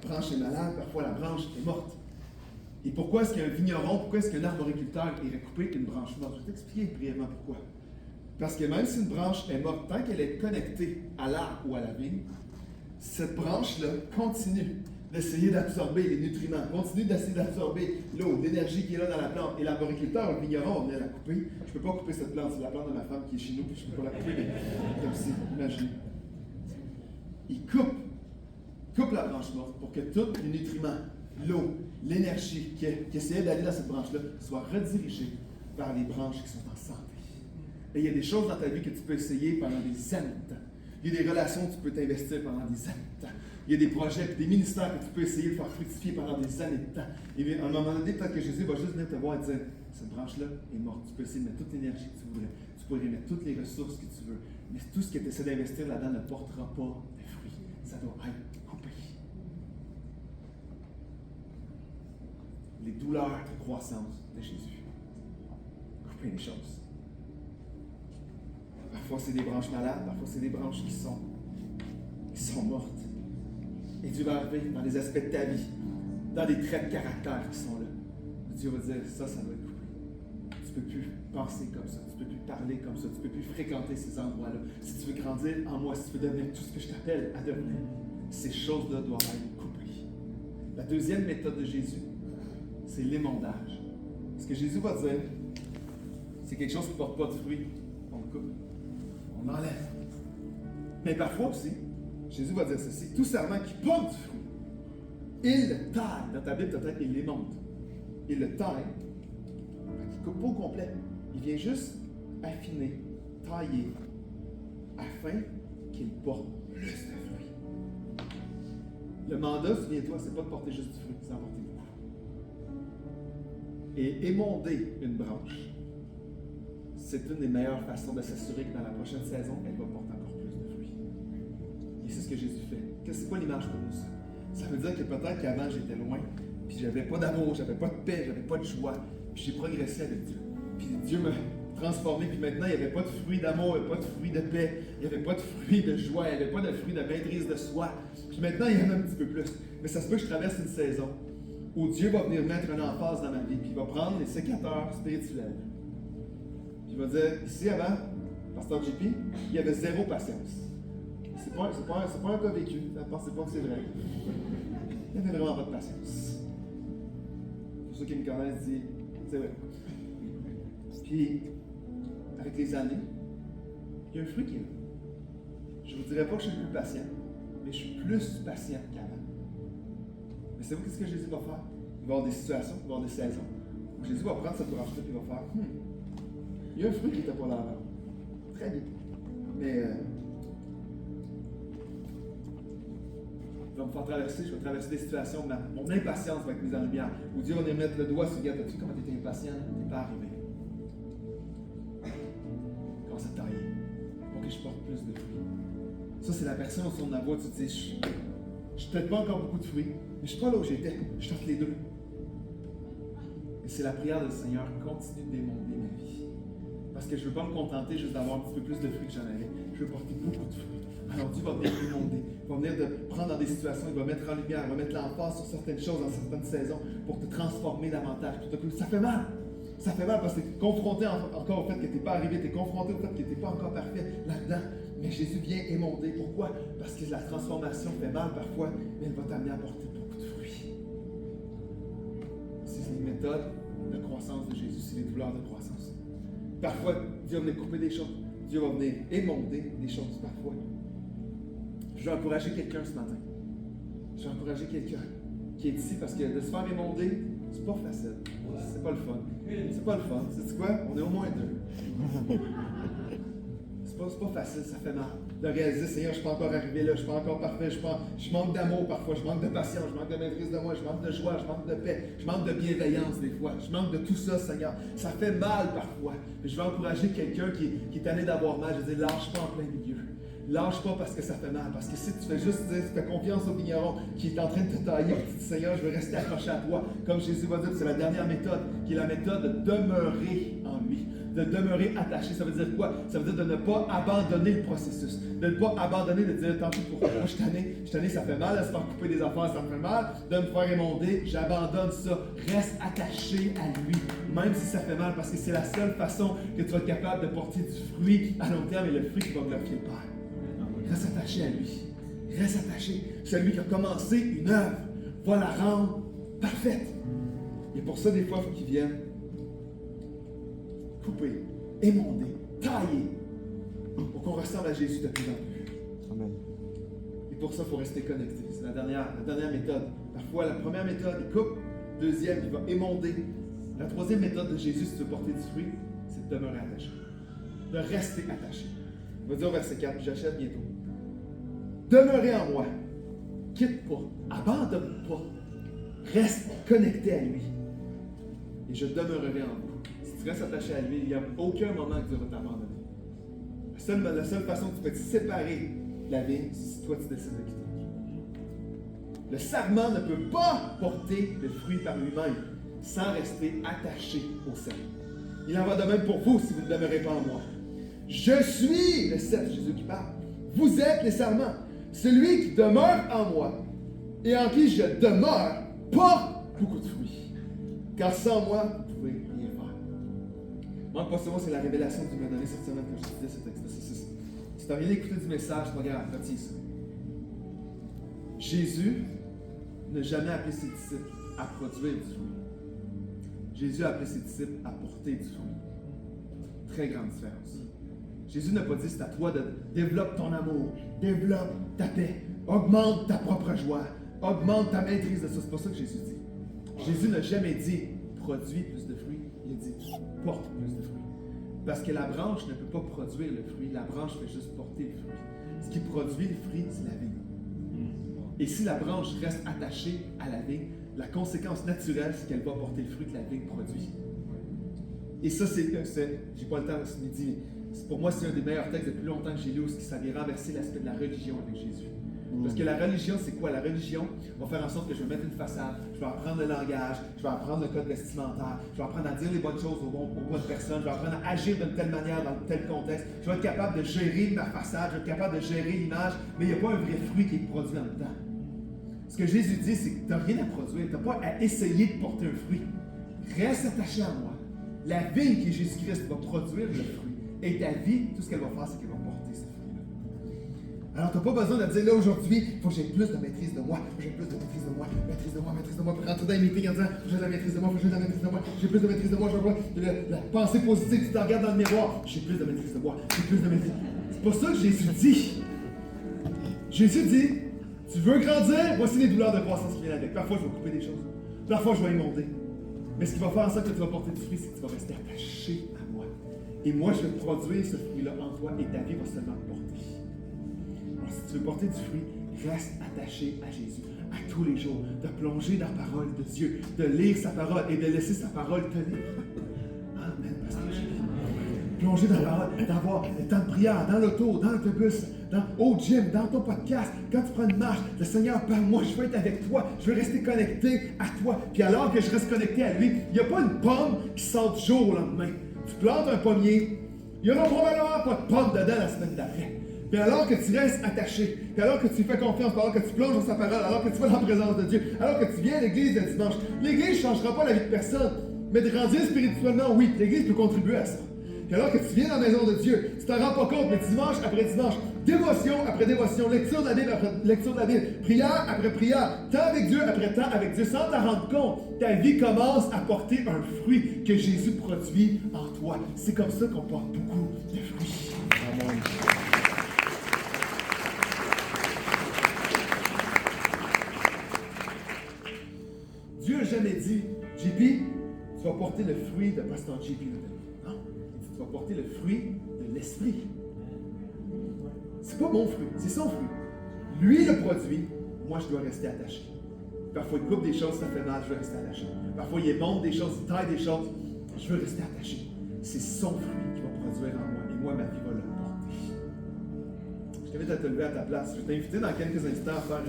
branche est malade, parfois la branche est morte. Et pourquoi est-ce qu'un vigneron, pourquoi est-ce qu'un arboriculteur irait couper une branche morte? Je vais t'expliquer brièvement pourquoi. Parce que même si une branche est morte, tant qu'elle est connectée à l'arbre ou à la vigne, cette branche-là continue d'essayer d'absorber les nutriments, continue d'essayer d'absorber l'eau, l'énergie qui est là dans la plante. Et l'arboriculteur, le vigneron, on venait la couper. Je ne peux pas couper cette plante, c'est la plante de ma femme qui est chez nous, puis je ne peux pas la couper, mais comme si, imaginez. Il coupe la branche morte pour que tous les nutriments, l'eau, l'énergie qui essayait d'aller dans cette branche-là soit redirigée vers les branches qui sont en santé. Et il y a des choses dans ta vie que tu peux essayer pendant des années de temps. Il y a des relations que tu peux t'investir pendant des années de temps. Il y a des projets, des ministères que tu peux essayer de faire fructifier pendant des années de temps. Et à un moment donné, peut-être que Jésus va juste venir te voir et dire, cette branche-là est morte. Tu peux essayer de mettre toute l'énergie que tu voudrais. Tu pourrais mettre toutes les ressources que tu veux. Mais tout ce que tu essaies d'investir là-dedans ne portera pas de fruits. Ça doit être coupé. Les douleurs de croissance de Jésus. Couper les choses. Parfois, c'est des branches malades, parfois, c'est des branches qui sont mortes. Et Dieu va arriver dans les aspects de ta vie, dans des traits de caractère qui sont là. Dieu va dire, ça doit être coupé. Tu ne peux plus penser comme ça, tu ne peux plus parler comme ça, tu ne peux plus fréquenter ces endroits-là. Si tu veux grandir en moi, si tu veux devenir tout ce que je t'appelle à devenir, ces choses-là doivent être coupées. La deuxième méthode de Jésus, c'est l'émondage. Ce que Jésus va dire, c'est quelque chose qui ne porte pas de fruit, on le coupe. On enlève. Mais parfois aussi, Jésus va dire ceci, tout serment qui porte du fruit, il le taille. Dans ta Bible, peut-être, il l'émonde. Il le taille. Il ne coupe pas au complet. Il vient juste affiner, tailler, afin qu'il porte plus de fruits. Le mandat, souviens-toi, c'est pas de porter juste du fruit, c'est d'en porter beaucoup. Et émonder une branche, c'est une des meilleures façons de s'assurer que dans la prochaine saison, elle va porter encore plus de fruits. Et c'est ce que Jésus fait. C'est quoi l'image pour nous, ça? Ça veut dire que peut-être qu'avant, j'étais loin, puis j'avais pas d'amour, j'avais pas de paix, j'avais pas de joie, puis j'ai progressé avec Dieu. Puis Dieu m'a transformé, puis maintenant, il n'y avait pas de fruits d'amour, il n'y avait pas de fruits de paix, il n'y avait pas de fruits de joie, il n'y avait pas de fruits de maîtrise de soi. Puis maintenant, il y en a un petit peu plus. Mais ça se peut que je traverse une saison où Dieu va venir mettre un emphase dans ma vie, puis il va prendre les sécateurs spirituels. Il va dire, ici avant, Pasteur JP, il y avait zéro patience. C'est pas un cas vécu, ne pensez pas que c'est vrai. Il n'y avait vraiment pas de patience. Pour ceux qui me connaissent, disent, c'est vrai. Puis, avec les années, il y a un fruit qui est là. Je ne vous dirais pas que je suis plus patient, mais je suis plus patient qu'avant. Mais c'est vous qu'est-ce que Jésus va faire? Il va y avoir des situations, il va y avoir des saisons, où Jésus va prendre cette branche-là et il va faire, il y a un fruit qui n'était pas là avant. Très bien. Mais je vais me faire traverser, je vais traverser des situations, mon impatience va être mise en lumière. Où Dieu va venir mettre le doigt sur le gars, as-tu vu comment tu étais impatient? Tu n'es pas arrivé. Commence à tailler pour que je porte plus de fruits. Ça, c'est la personne au son de la voix, tu te dis, je ne peut-être pas encore beaucoup de fruits, mais je ne suis pas là où j'étais, je tente les deux. Et c'est la prière du Seigneur, continue d'émonder ma vie. Parce que je ne veux pas me contenter juste d'avoir un petit peu plus de fruits que j'en avais. Je veux porter beaucoup de fruits. Alors Dieu va venir émonder, va venir te prendre dans des situations, il va mettre en lumière, il va mettre l'emphase sur certaines choses dans certaines saisons pour te transformer davantage. Tout à coup, ça fait mal. Ça fait mal parce que tu es confronté encore au fait que tu n'es pas arrivé, tu es confronté au fait que tu n'es pas encore parfait là-dedans. Mais Jésus vient émonder. Pourquoi? Parce que la transformation fait mal parfois, mais elle va t'amener à porter beaucoup de fruits. C'est les méthodes de croissance de Jésus, c'est les douleurs de croissance. Parfois, Dieu va venir couper des choses. Dieu va venir émonder des choses parfois. Je veux encourager quelqu'un ce matin. Je veux encourager quelqu'un qui est ici parce que de se faire émonder, c'est pas facile. C'est pas le fun. C'est pas le fun. Sais-tu quoi? On est au moins deux. C'est pas facile, ça fait mal. De réaliser, Seigneur, je ne suis pas encore arrivé là, je ne suis pas encore parfait, je manque d'amour parfois, je manque de patience, je manque de maîtrise de moi, je manque de joie, je manque de paix, je manque de bienveillance des fois, je manque de tout ça, Seigneur. Ça fait mal parfois. Mais je veux encourager quelqu'un qui est tanné d'avoir mal. Je veux dire, lâche pas en plein milieu. Lâche pas parce que ça fait mal. Parce que si tu fais juste dire, tu fais confiance au vigneron qui est en train de te tailler, tu dis, Seigneur, je veux rester accroché à toi. Comme Jésus va dire, c'est la dernière méthode, qui est la méthode de demeurer en lui. de demeurer attaché. Ça veut dire quoi? Ça veut dire de ne pas abandonner le processus. De ne pas abandonner, de dire, tant pis pour moi, je suis tanné, ça fait mal, de se faire couper des affaires, ça me fait mal, de me faire émonder, j'abandonne ça. Reste attaché à lui, même si ça fait mal, parce que c'est la seule façon que tu vas être capable de porter du fruit à long terme et le fruit qui va glorifier le Père. Reste attaché à lui. Reste attaché. Celui qui a commencé une œuvre va la rendre parfaite. Et pour ça, des fois, il faut qu'il vienne couper, émonder, tailler, pour qu'on ressemble à Jésus de plus en plus. Amen. Et pour ça, il faut rester connecté. C'est la dernière méthode. Parfois, la première méthode, il coupe. Deuxième, il va émonder. La troisième méthode de Jésus, si tu veux porter du fruit, c'est de demeurer attaché. De rester attaché. Il va dire au verset 4, puis j'achète bientôt. Demeurez en moi. Quitte pas. Abandonne pas. Reste connecté à lui. Et je demeurerai en vous. Si tu restes attaché à lui, il n'y a aucun moment que Dieu va t'abandonner. La seule façon que tu peux te séparer de la vie, c'est si toi tu décides de quitter. Le sarment ne peut pas porter le fruit par lui-même sans rester attaché au sarment. Il en va de même pour vous si vous ne demeurez pas en moi. Je suis le cep, Jésus qui parle. Vous êtes les sarments. Celui qui demeure en moi et en qui je demeure porte beaucoup de fruits. Car sans moi, vous pouvez rien faire. Moi, pas seulement c'est la révélation que Dieu m'a donnée cette semaine quand je disais ce texte. Si tu as rien écouté du message, c'est pas grave, retiens ça. Jésus n'a jamais appelé ses disciples à produire du fruit. Jésus a appelé ses disciples à porter du fruit. Très grande différence. Jésus n'a pas dit c'est à toi de développer ton amour, développe ta paix, augmente ta propre joie, augmente ta maîtrise de ça. C'est pas ça que Jésus dit. Jésus n'a jamais dit produis plus de fruits, il a dit porte plus de fruits. Parce que la branche ne peut pas produire le fruit, la branche fait juste porter le fruit. Ce qui produit le fruit, c'est la vigne. Et si la branche reste attachée à la vigne, la conséquence naturelle, c'est qu'elle va porter le fruit que la vigne produit. Et ça, j'ai pas le temps ce midi, mais pour moi, c'est un des meilleurs textes depuis longtemps que j'ai lu où ça vient renverser l'aspect de la religion avec Jésus. Parce que la religion, c'est quoi? La religion va faire en sorte que je vais mettre une façade, je vais apprendre le langage, je vais apprendre le code vestimentaire, je vais apprendre à dire les bonnes choses aux bonnes personnes, je vais apprendre à agir d'une telle manière dans tel contexte, je vais être capable de gérer ma façade, je vais être capable de gérer l'image, mais il n'y a pas un vrai fruit qui est produit en même temps. Ce que Jésus dit, c'est que tu n'as rien à produire, tu n'as pas à essayer de porter un fruit. Reste attaché à moi. La vigne qui est Jésus-Christ va produire le fruit. Et ta vie, tout ce qu'elle va faire, c'est qu'elle va porter ce fruit-là. Alors, tu n'as pas besoin de dire là aujourd'hui, il faut que j'ai plus de maîtrise de moi, j'ai plus de maîtrise de moi, pour rentrer dans les meetings en disant j'ai de la maîtrise de moi, j'ai de la maîtrise de moi, j'ai plus de maîtrise de moi, je vois la pensée positive, tu te regardes dans le miroir, j'ai plus de maîtrise de moi, j'ai plus de maîtrise. C'est pas ça que Jésus dit. Jésus dit, tu veux grandir, voici les douleurs de croissance qui viennent avec. Parfois, je vais couper des choses, parfois, je vais émonder. Mais ce qui va faire en sorte que tu vas porter du fruit, c'est que tu vas rester attaché à moi. Et moi, je vais produire ce fruit-là en toi et ta vie va seulement le porter. Alors, si tu veux porter du fruit, reste attaché à Jésus, à tous les jours, de plonger dans la parole de Dieu, de lire sa parole et de laisser sa parole te lire. Amen, Pasteur Jésus. Plonger dans la parole, d'avoir le temps de prière, dans l'auto, dans l'autobus, au gym, dans ton podcast, quand tu prends une marche, le Seigneur parle, moi je veux être avec toi, je veux rester connecté à toi. Puis alors que je reste connecté à lui, il n'y a pas une pomme qui sort du jour au lendemain. Tu plantes un pommier, il n'y aura probablement pas de pomme dedans la semaine d'après. Puis alors que tu restes attaché, puis alors que tu fais confiance, alors que tu plonges dans sa parole, alors que tu vas dans la présence de Dieu, alors que tu viens à l'église le dimanche, l'église ne changera pas la vie de personne, mais de grandir spirituellement, oui, l'église peut contribuer à ça. Puis alors que tu viens dans la maison de Dieu, tu ne t'en rends pas compte, mais dimanche après dimanche, dévotion après dévotion, lecture de la Bible après lecture de la Bible, prière après prière, temps avec Dieu après temps avec Dieu, sans t'en rendre compte, ta vie commence à porter un fruit que Jésus produit en toi. C'est comme ça qu'on porte beaucoup de fruits. Amen. Dieu n'a jamais dit, JP, tu vas porter le fruit de Pasteur JP. Non, tu vas porter le fruit de l'Esprit. C'est pas mon fruit, c'est son fruit. Lui le produit, moi je dois rester attaché. Parfois il coupe des choses, ça fait mal, je veux rester attaché. Parfois il monte des choses, il taille des choses, je veux rester attaché. C'est son fruit qui va produire en moi, et moi ma vie va le porter. Je t'invite à te lever à ta place. Je vais t'inviter dans quelques instants à faire